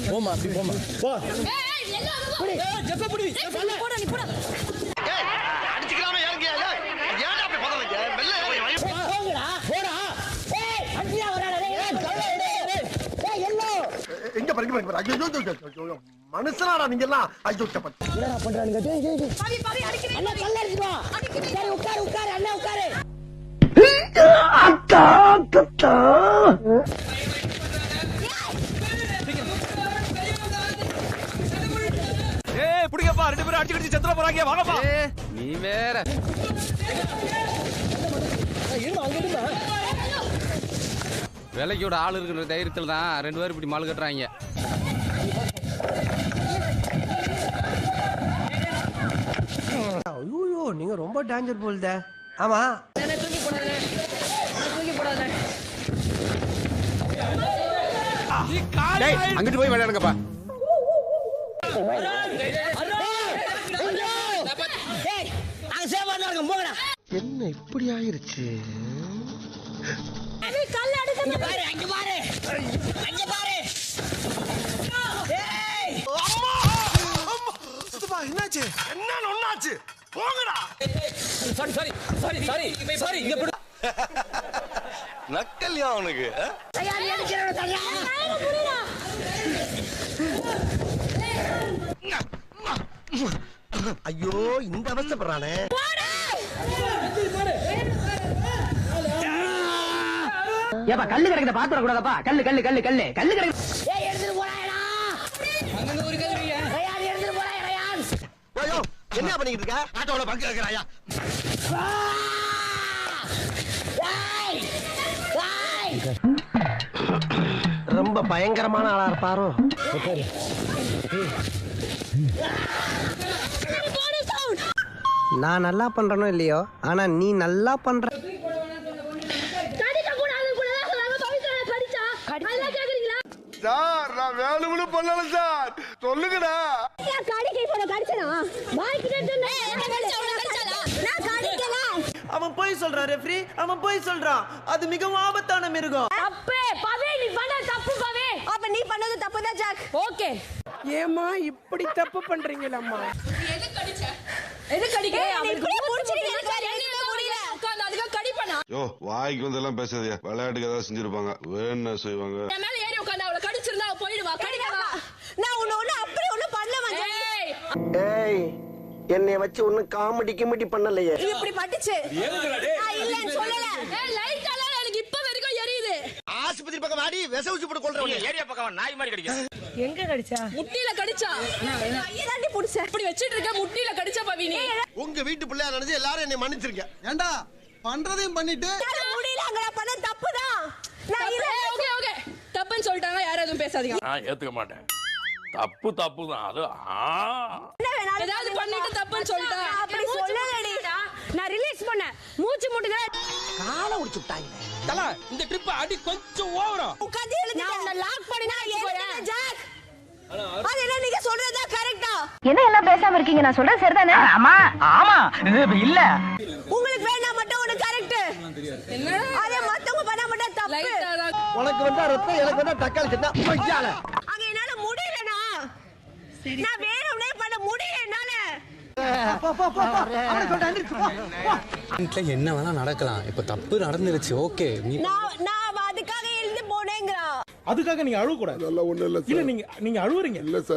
போமா அப்படி போமா போ. அடிச்சுக்கலாமே யாருக்கு ஏன்டா அப்படி பதவீங்க வெள்ள எங்க பாருங்க ஐயோ மனுஷனாடா நீங்க எல்லாம் ஐயோ சப்ப என்னடா பண்றானுங்க பாவி பாவி அடிக்கிறேன் அண்ணா கல்ல அடிச்சுவா சரி உட்காரு உட்காரு அண்ணா உட்காரு அத்தா அத்தா ஏய் புடிங்கப்பா ரெண்டு பேரும் அடிச்சு செத்துற போறாங்க வாங்கப்பா நீ வேற இருமா அங்க இருமா விலைக்கோட ஆள் இருக்கிற தைரியத்தில் தான் ரெண்டு பேரும் இப்படி மால் கட்டுறாங்க. ஐயோ நீங்க ரொம்ப டேஞ்சர் போல்த. ஆமா தூக்கி போடாத அங்கிட்டு போய் விளையாடுங்கப்பா. என்ன இப்படி ஆயிருச்சு கல்ல அடிக்க பாரு அங்க பாரு அங்க பாரு சுத்தமா என்னாச்சு என்ன ஒண்ணாச்சு போங்கடா சாரி இங்க போடு. நக்கல்யா அவனுக்கு தயாரி அடிக்கிறவன தயா ஐயோ இந்த அவஸ்தைப்படுறானே ஏப்பா கல்லு கிடக்குத பாத்துற கூடாதப்பா கல்லு கல்லு கல்லு கல்லு கல்லு கிடக்கு ஏய் எடுத்துட்டு போறாயடா அங்க ஒரு கல்லுறியா ரயான் எடுத்துட்டு போறாய ரயான் ஐயோ என்ன பண்ணிட்டு இருக்க ஆட்டோல பங்கு வைக்கறாயா ஏய் ஏய் ரொம்ப பயங்கரமான ஆளா இருப்பாரோ நான் நல்லா பண்றனோ இல்லையோ ஆனா நீ நல்லா பண்ற. கடிக்க கூடாது கூடாது பவித்ரா கடிச்சா நல்லா கேக்குறீங்களா சார் நான் வேணும்னு பண்ணல சார் சொல்லுங்கடா நான் கடிக்க போற கடிச்சனா வாய்க்கிட்ட நான் கடிச்சலா நான் கடிக்கல அவன் போய் சொல்றான் ரெஃப்ரி, அவன் போய் சொல்றான். அது மிகவும் ஆபத்தான மிருகம். தப்பு பவே நீ பண்ண தப்பு பவே அப்ப நீ பண்ணது தப்பு தான் ஜாக் ஓகே ஏமா இப்படி தப்பு பண்றீங்களம்மா? எது கடிக்க அவனுக்கு புடிச்சிருக்கு எனக்கு முடியல உட்கார்ந்து அதுக்கு கடிப்பனா யோ வாய்க்கு வந்தெல்லாம் பேசாதயா விளையாட்டுக்கு ஏதாவது செஞ்சிருப்பாங்க வேணா செய்வாங்க என் மேல ஏறி உட்கார்ந்து அவளை கடிச்சிருந்தா அவ போயிடுவா கடிக்கவா நான் ஒண்ணு அப்படியே ஒண்ணு பண்ணல வந்து ஏய் என்னைய வச்சு ஒண்ணும் காமெடி கிமெடி பண்ணலையே இப்படி பட்டுச்சு இல்லன்னு சொல்லல ஏய் லைட் கலர் எனக்கு இப்ப வரைக்கும் எரியுது ஆஸ்பத்திரி பக்கம் ஆடி விச ஊசி போட்டு கொல்றவங்க ஏரியா பக்கம் நாய் மாதிரி கடிக்க எங்க கடிச்சா முட்டில கடிச்சா இதாண்டி புடிச்ச இப்படி வச்சிட்டு இருக்க முட்டில கடிச்சா பவினி உங்க வீட்டு பிள்ளையா நினைச்சு எல்லாரும் என்னை மன்னிச்சிருங்க ஏண்டா பண்றதையும் பண்ணிட்டு முடியல அங்கடா பண்ண தப்புதான் நான் இல்ல ஓகே ஓகே தப்புன்னு சொல்லிட்டாங்க யாரும் எதுவும் பேசாதீங்க நான் ஏத்துக்க மாட்டேன் தப்பு தான் அது ஏதாவது பண்ணிட்டு தப்புன்னு சொல்லிட்டா அப்படி சொல்லலடி நான் ரிலீஸ் பண்ண மூச்சு முட்டுங்க காலை உடைச்சு விட்டாங்க தல இந்த ட்ரிப் அடி கொஞ்சம் ஓவரா உட்கார்ந்து எழுதி நான் உன்னை லாக் பண்ணி நான் ஏறிட்டேன் ஜாக் அது என்ன நீங்க சொல்றதா கரெக்ட்டா என்ன எல்லாம் பேசாம இருக்கீங்க? நான் சொல்றது சரிதானே? ஆமா ஆமா இல்ல உங்களுக்கு வேணா மட்டும் ஒன்னு கரெக்ட் என்ன அதே மத்தவங்க பண்ணா மட்டும் தப்பு உனக்கு வந்தா ரத்தம் எனக்கு வந்தா தக்காளி சட்னா பையால அங்க என்னால முடியலனா நான் வேணும்னே பண்ண முடியல என்னால என்ன வேணா நடக்கலாம். இப்ப தப்பு நடந்துருச்சு. ஓகே நான் அதுக்காக எழுந்து போனேங்கறா அதுக்காக நீங்க அழுவ கூடாது. இல்ல நீங்க அழுவுறீங்க. இல்ல சார்